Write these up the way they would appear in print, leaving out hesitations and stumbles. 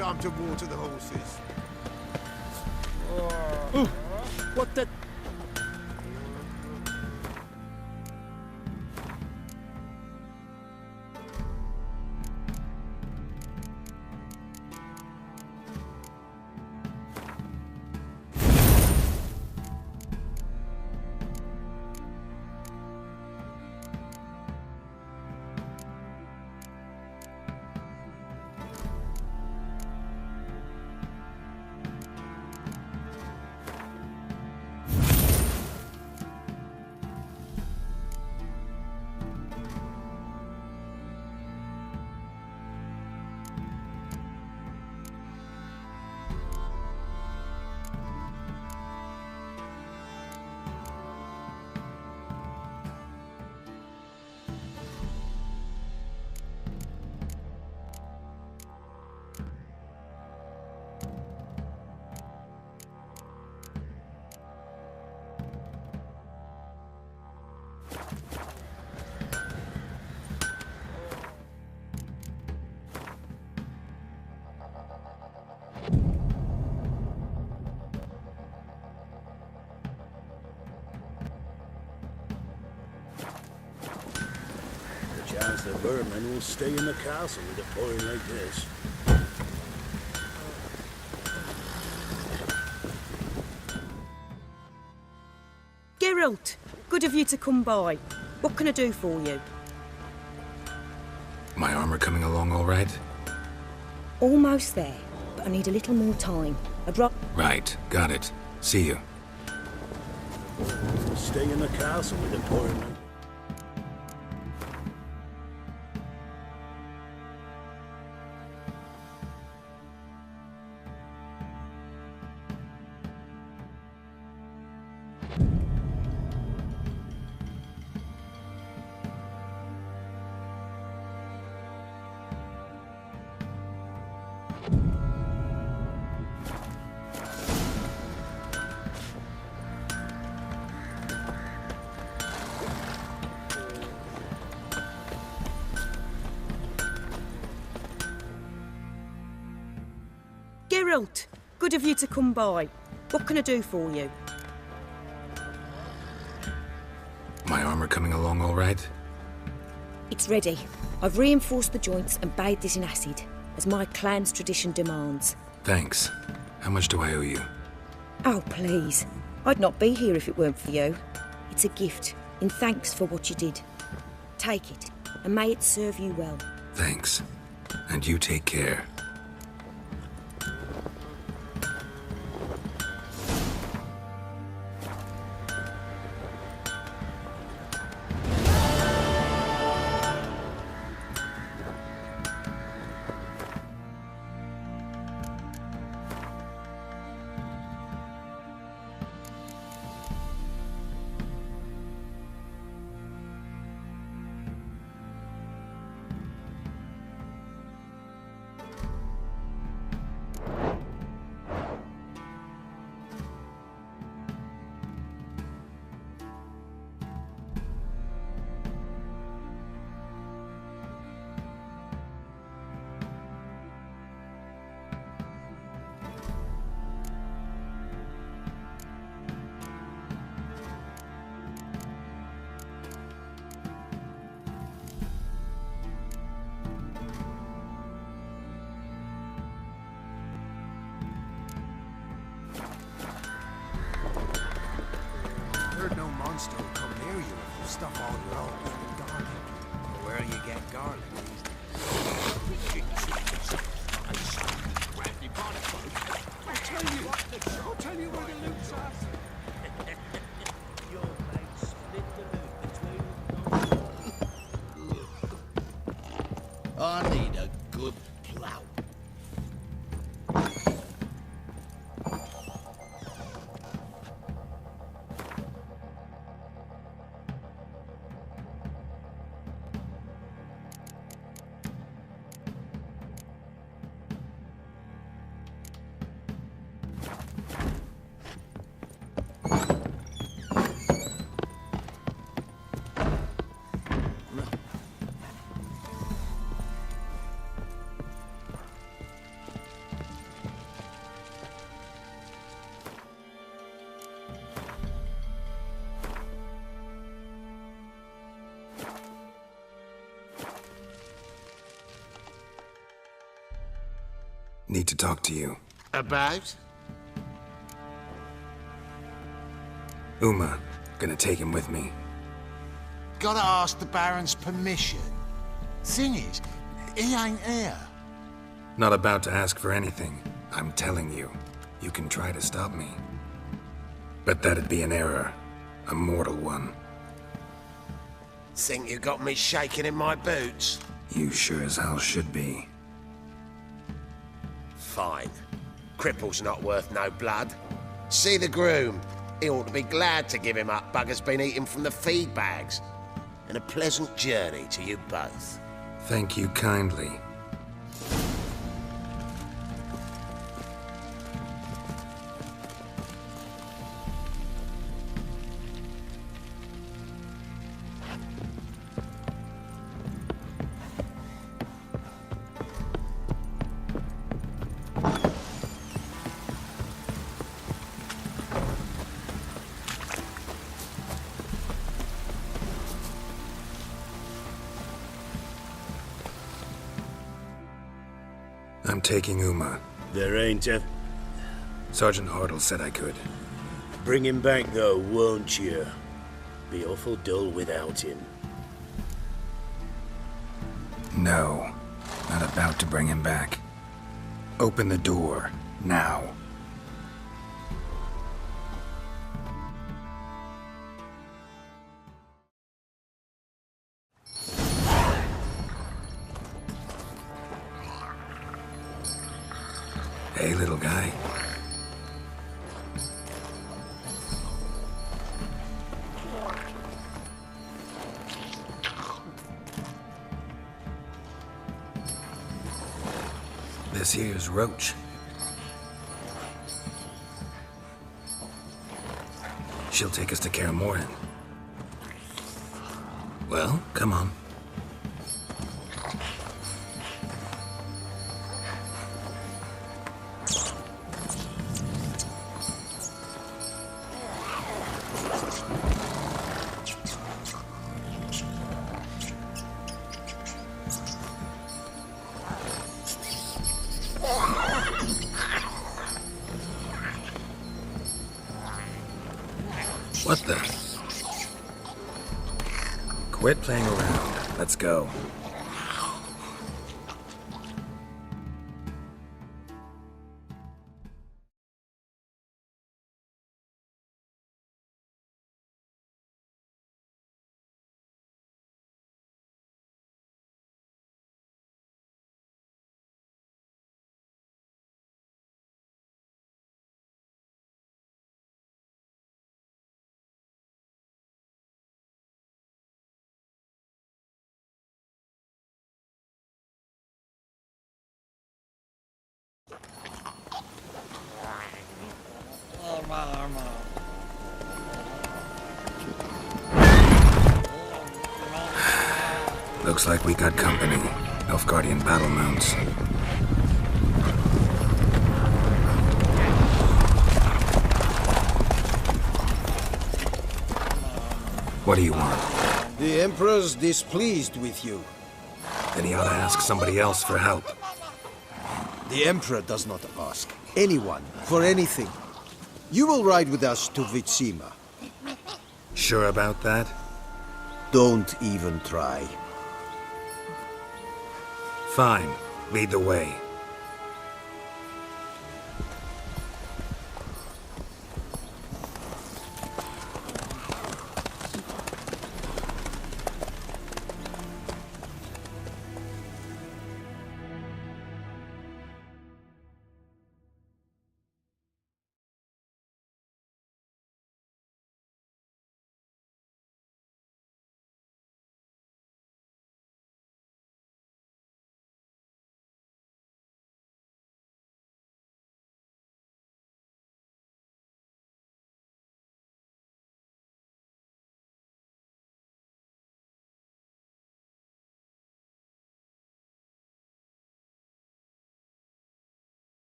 Time to water the horses. What the... Chance the vermin will stay in the castle with it pouring like this. Geralt, good of you to come by. What can I do for you? My armor coming along all right? Almost there, but I need a little more time. Right, got it. See you. Stay in the castle with it pouring like... Geralt, good of you to come by. What can I do for you? My armor coming along all right? It's ready. I've reinforced the joints and bathed it in acid, as my clan's tradition demands. Thanks. How much do I owe you? Oh, please. I'd not be here if it weren't for you. It's a gift, in thanks for what you did. Take it, and may it serve you well. Thanks. And you take care. Heard no monster will come near you if you stuff all your holes with garlic. Where you get garlic these days? I'll tell you where the loot's at. Your mate split the loot between... I need a good plow. Need to talk to you. About? Uma. Gonna take him with me. Gotta ask the Baron's permission. Thing is, he ain't here. Not about to ask for anything. I'm telling you. You can try to stop me. But that'd be an error. A mortal one. Think you got me shaking in my boots? You sure as hell should be. Fine. Cripple's not worth no blood. See the groom. He ought to be glad to give him up. Bugger's been eating from the feed bags. And a pleasant journey to you both. Thank you kindly. I'm taking Uma. There ain't a... Sergeant Hartle said I could. Bring him back, though, won't you? Be awful dull without him. No. Not about to bring him back. Open the door. Now. Hey, little guy. This here's Roach. She'll take us to Kaer Morhen. Well, come on. What the? Quit playing around. Let's go. Looks like we got company. Nilfgaardian battle mounts. What do you want? The Emperor's displeased with you. Then he ought to ask somebody else for help. The Emperor does not ask anyone for anything. You will ride with us to Vitsima. Sure about that? Don't even try. Fine. Lead the way.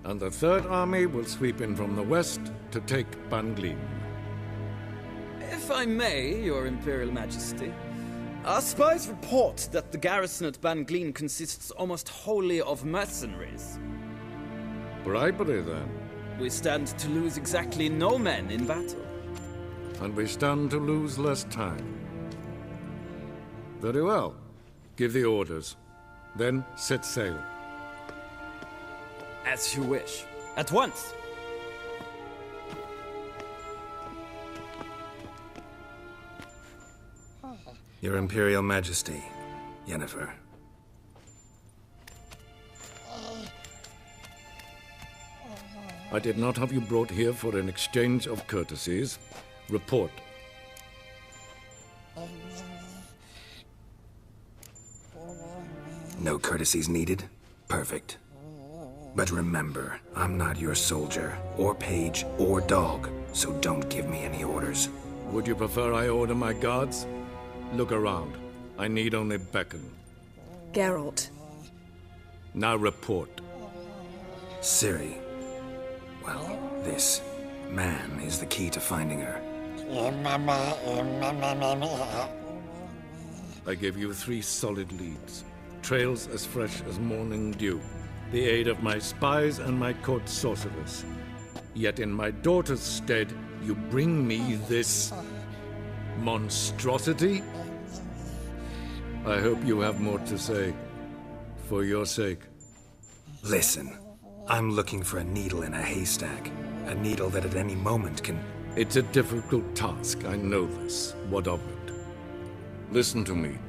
And the Third Army will sweep in from the west to take Ban Gleam. If If I may, Your Imperial Majesty, our spies report that the garrison at Ban Glean consists almost wholly of mercenaries. Bribery, then. We stand to lose exactly no men in battle. And we stand to lose less time. Very well. Give the orders. Then set sail. As you wish. At once! Your Imperial Majesty, Yennefer. I did not have you brought here for an exchange of courtesies. Report. No courtesies needed? Perfect. But remember, I'm not your soldier, or page, or dog, so don't give me any orders. Would you prefer I order my guards? Look around. I need only beckon. Geralt. Now report. Ciri. Well, this man is the key to finding her. I give you 3 solid leads. Trails as fresh as morning dew. The aid of my spies and my court sorceress. Yet in my daughter's stead, you bring me this monstrosity? I hope you have more to say. For your sake. Listen, I'm looking for a needle in a haystack. A needle that at any moment can... It's a difficult task, I know this. What of it? Listen to me.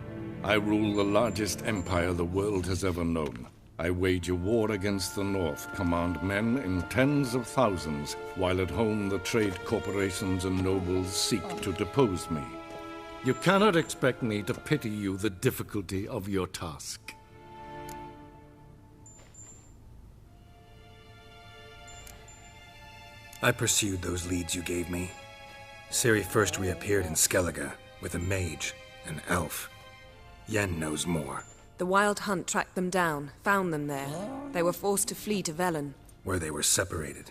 I rule the largest empire the world has ever known. I wage a war against the North, command men in tens of thousands, while at home the trade corporations and nobles seek to depose me. You cannot expect me to pity you the difficulty of your task. I pursued those leads you gave me. Ciri first reappeared in Skellige with a mage, an elf. Yen knows more. The Wild Hunt tracked them down, found them there. They were forced to flee to Velen. Where they were separated.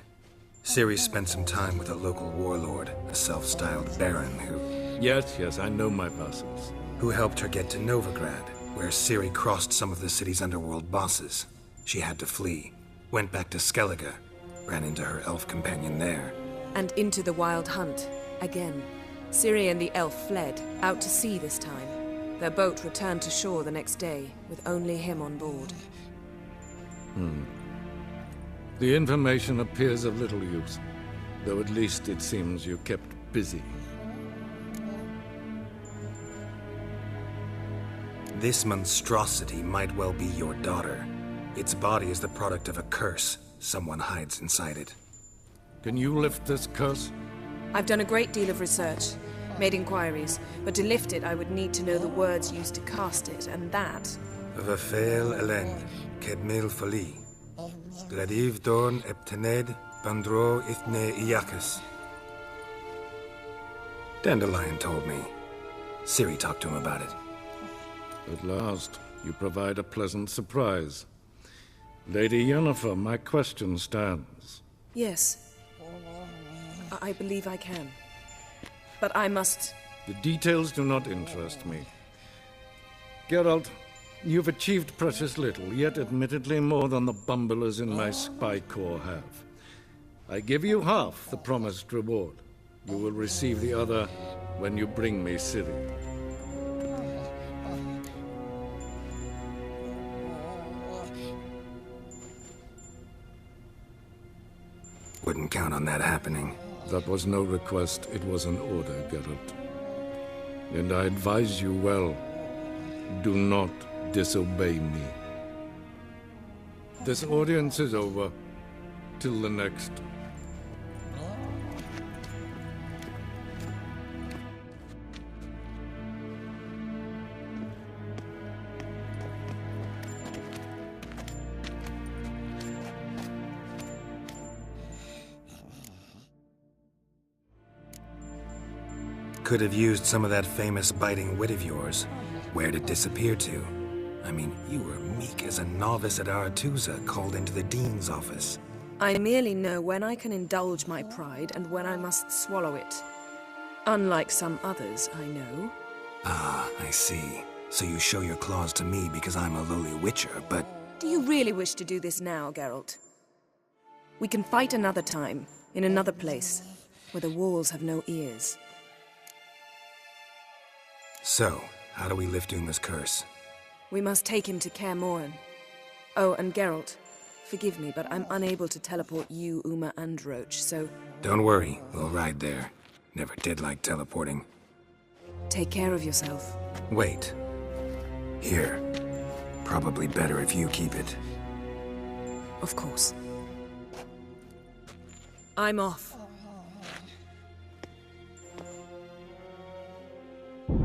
Ciri spent some time with a local warlord, a self-styled baron who... Yes, I know my vassals. Who helped her get to Novigrad, where Ciri crossed some of the city's underworld bosses. She had to flee, went back to Skellige, ran into her elf companion there. And into the Wild Hunt, again. Ciri and the elf fled, out to sea this time. Their boat returned to shore the next day, with only him on board. The information appears of little use, though at least it seems you kept busy. This monstrosity might well be your daughter. Its body is the product of a curse. Someone hides inside it. Can you lift this curse? I've done a great deal of research, made inquiries, but to lift it I would need to know the words used to cast it, and that... Vafel Elen, Kedmil Fali. Gladiv Dorn Eptened, Bandro Ithne Iacus. Dandelion told me. Ciri talked to him about it. At last, you provide a pleasant surprise. Lady Yennefer, my question stands. Yes. I believe I can. But I must... The details do not interest me. Geralt, you've achieved precious little, yet admittedly more than the bumblers in my spy corps have. I give you half the promised reward. You will receive the other when you bring me Ciri. Wouldn't count on that happening. That was no request, it was an order, Geralt. And I advise you well, do not disobey me. This audience is over. Till the next. Could have used some of that famous biting wit of yours. Where'd it disappear to? I mean, you were meek as a novice at Aretuza called into the Dean's office. I merely know when I can indulge my pride and when I must swallow it. Unlike some others I know. Ah, I see. So you show your claws to me because I'm a lowly witcher, but... Do you really wish to do this now, Geralt? We can fight another time, in another place, where the walls have no ears. So, how do we lift Uma's curse? We must take him to Kaer Morhen. Oh, and Geralt, forgive me, but I'm unable to teleport you, Uma, and Roach, so... Don't worry, we'll ride there. Never did like teleporting. Take care of yourself. Wait. Here. Probably better if you keep it. Of course. I'm off.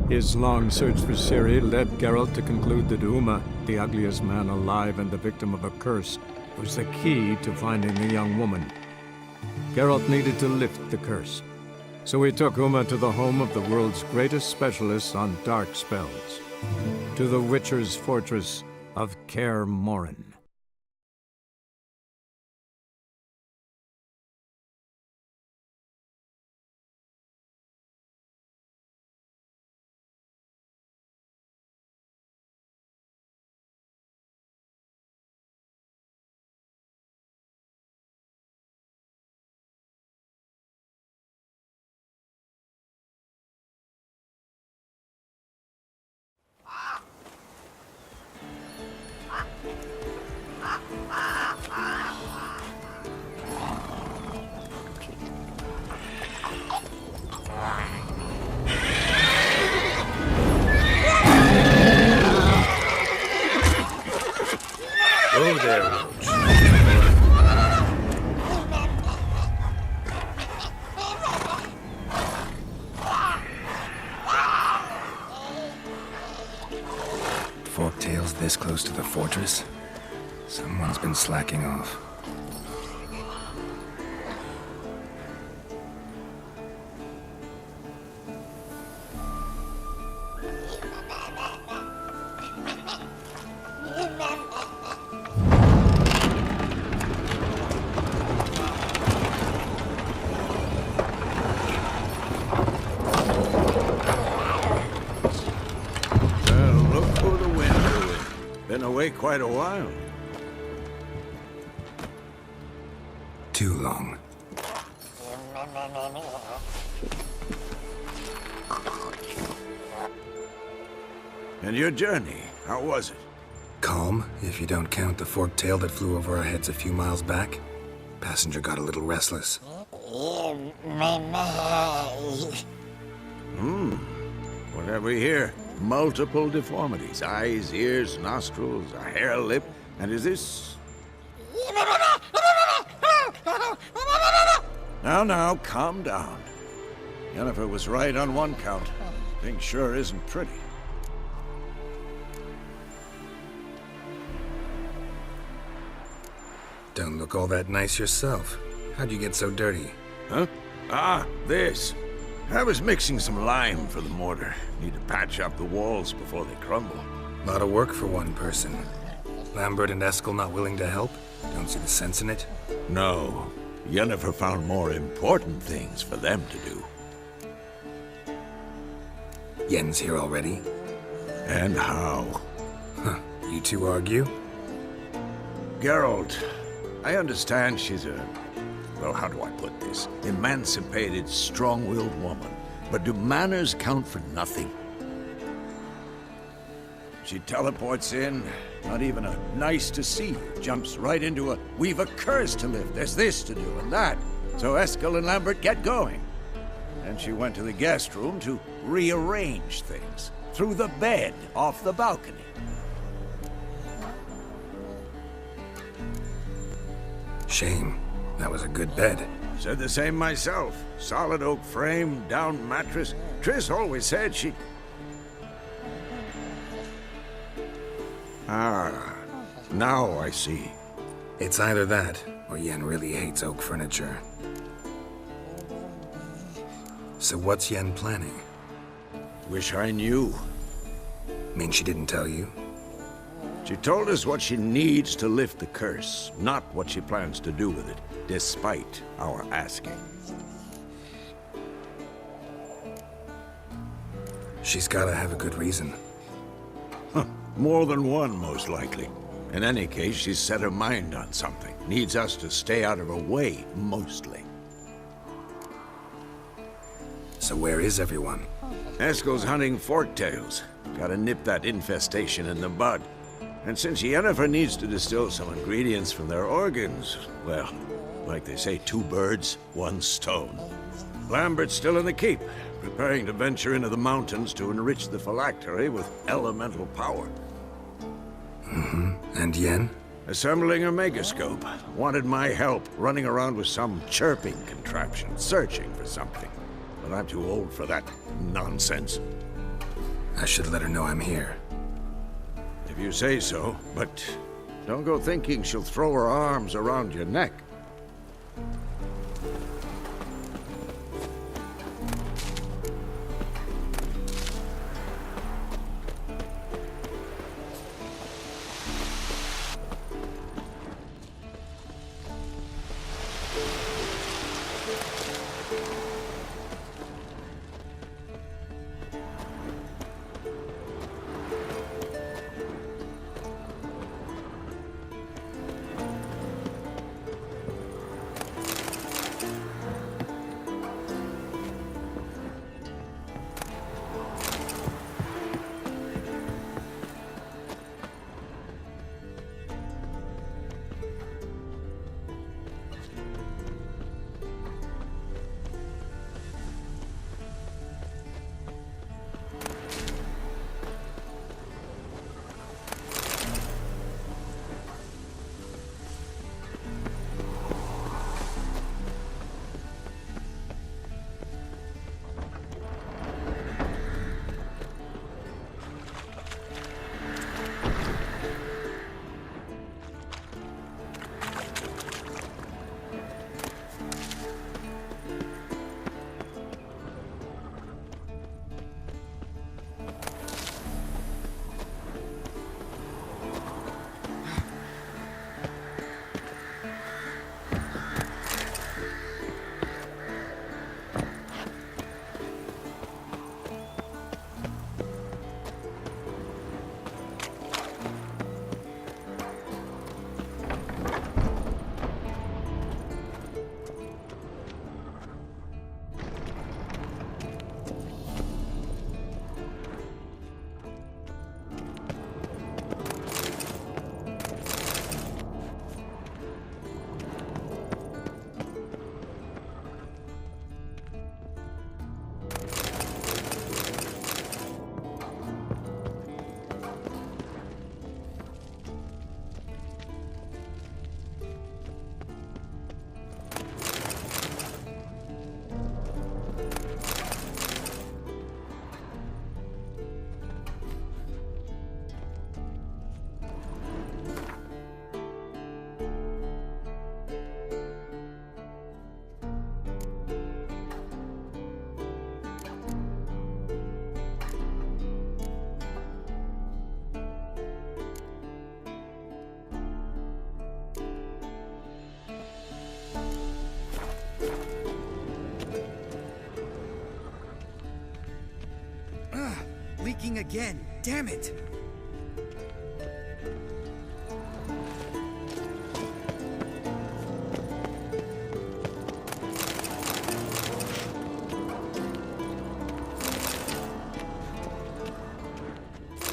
His long search for Ciri led Geralt to conclude that Uma, the ugliest man alive and the victim of a curse, was the key to finding the young woman. Geralt needed to lift the curse, so he took Uma to the home of the world's greatest specialist on dark spells, to the Witcher's fortress of Kaer Morhen. Oh, there, Roach. Forktail's this close to the fortress? Someone's been slacking off. Been away quite a while. Too long. And your journey, how was it? Calm, if you don't count the forktail that flew over our heads a few miles back. Passenger got a little restless. What have we here? Multiple deformities. Eyes, ears, nostrils, a hair lip. And is this... Now, calm down. Yennefer was right on one count. Thing sure isn't pretty. Don't look all that nice yourself. How'd you get so dirty? Huh? Ah, this. I was mixing some lime for the mortar. Need to patch up the walls before they crumble. Lot of work for one person. Lambert and Eskel not willing to help? Don't see the sense in it? No. Yennefer found more important things for them to do. Yen's here already? And how? Huh. You two argue? Geralt, I understand she's a... well, how do I put this? Emancipated, strong-willed woman. But do manners count for nothing? She teleports in, not even a nice to see you, jumps right into a, we've a curse to lift, there's this to do and that. So Eskel and Lambert get going. And she went to the guest room to rearrange things. Through the bed, off the balcony. Shame. That was a good bed. Said the same myself. Solid oak frame, down mattress. Triss always said she... Ah, now I see. It's either that, or Yen really hates oak furniture. So what's Yen planning? Wish I knew. Mean she didn't tell you? She told us what she needs to lift the curse, not what she plans to do with it, despite our asking. She's gotta have a good reason. More than one, most likely. In any case, she's set her mind on something. Needs us to stay out of her way, mostly. So where is everyone? Eskel's hunting forktails. Gotta nip that infestation in the bud. And since Yennefer needs to distill some ingredients from their organs, well, like they say, 2 birds, 1 stone. Lambert's still in the keep, preparing to venture into the mountains to enrich the phylactery with elemental power. And Yen? Assembling a megascope. Wanted my help running around with some chirping contraption, searching for something. But I'm too old for that nonsense. I should let her know I'm here. If you say so, but don't go thinking she'll throw her arms around your neck. Leaking again. Damn it!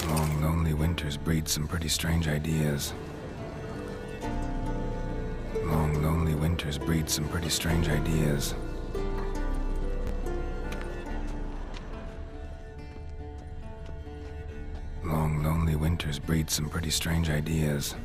Long, lonely winters breed some pretty strange ideas. Long, lonely winters breed some pretty strange ideas. Long, lonely winters breed some pretty strange ideas.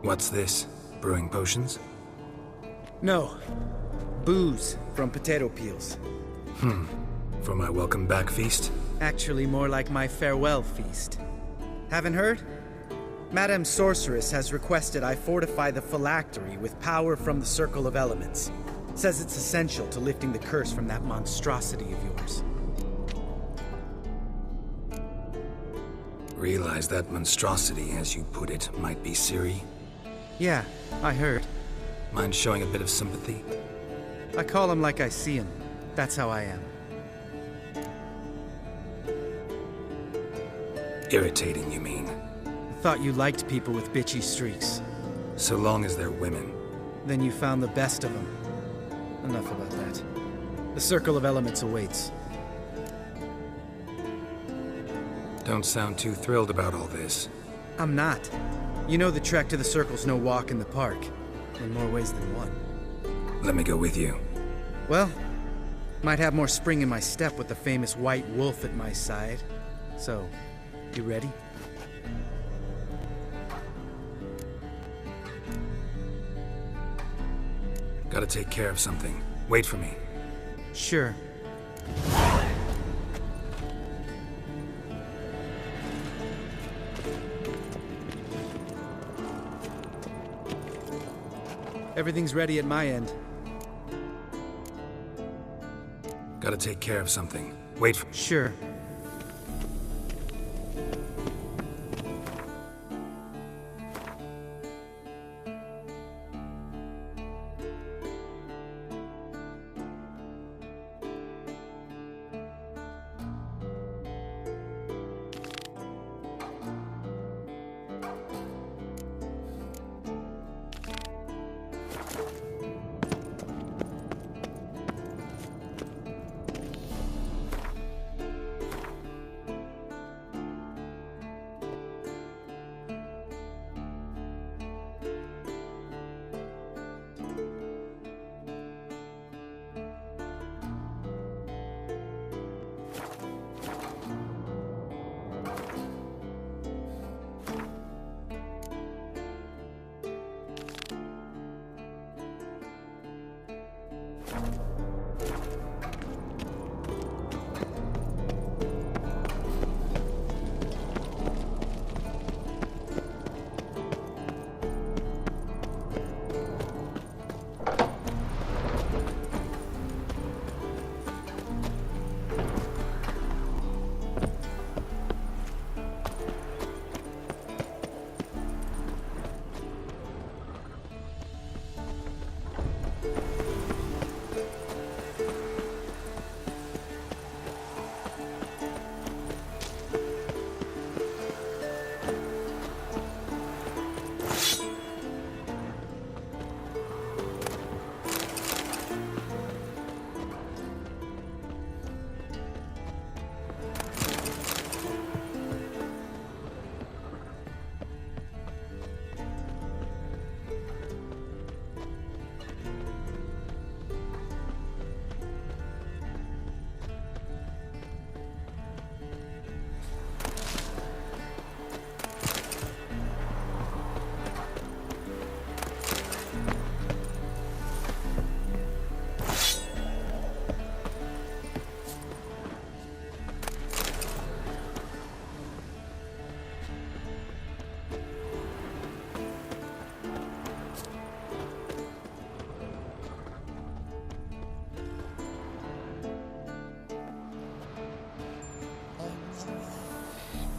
What's this? Brewing potions? No. Booze from potato peels. For my welcome back feast? Actually, more like my farewell feast. Haven't heard? Madame Sorceress has requested I fortify the phylactery with power from the Circle of Elements. Says it's essential to lifting the curse from that monstrosity of yours. Realize that monstrosity, as you put it, might be Ciri? Yeah, I heard. Mind showing a bit of sympathy? I call him like I see him. That's how I am. Irritating, you mean? Thought you liked people with bitchy streaks. So long as they're women. Then you found the best of them. Enough about that. The Circle of Elements awaits. Don't sound too thrilled about all this. I'm not. You know the trek to the Circle's no walk in the park. In more ways than one. Let me go with you. Well, might have more spring in my step with the famous White Wolf at my side. So, you ready? Gotta take care of something. Wait for me. Sure. Everything's ready at my end. Gotta take care of something. Wait for... Sure.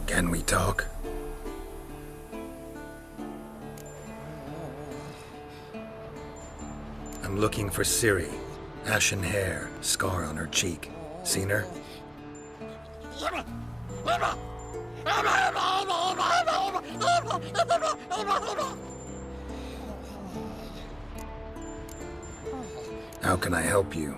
Can we talk? I'm looking for Ciri. Ashen hair, scar on her cheek. Seen her? How can I help you?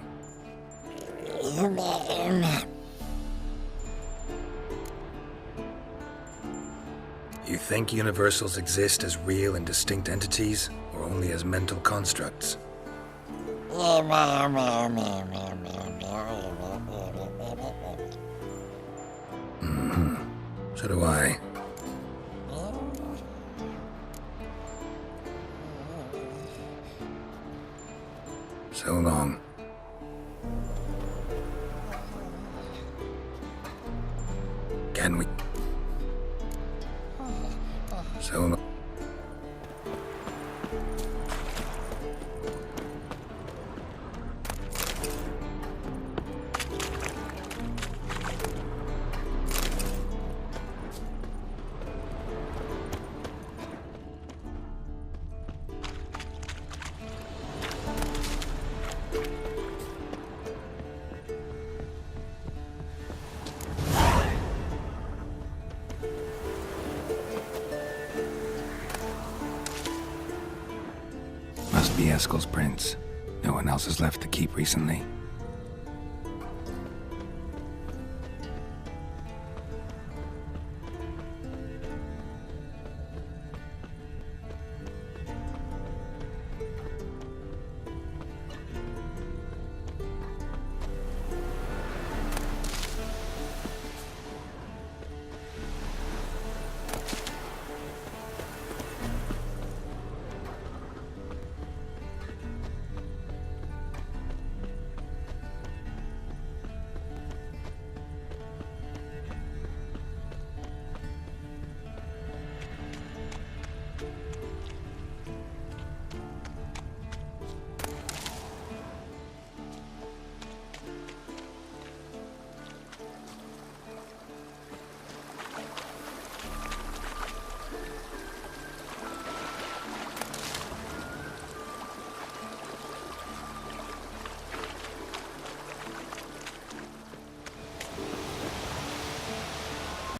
You think universals exist as real and distinct entities, or only as mental constructs? So do I. So long. Can we? So long. Must be Eskel's prints. No one else has left the keep recently.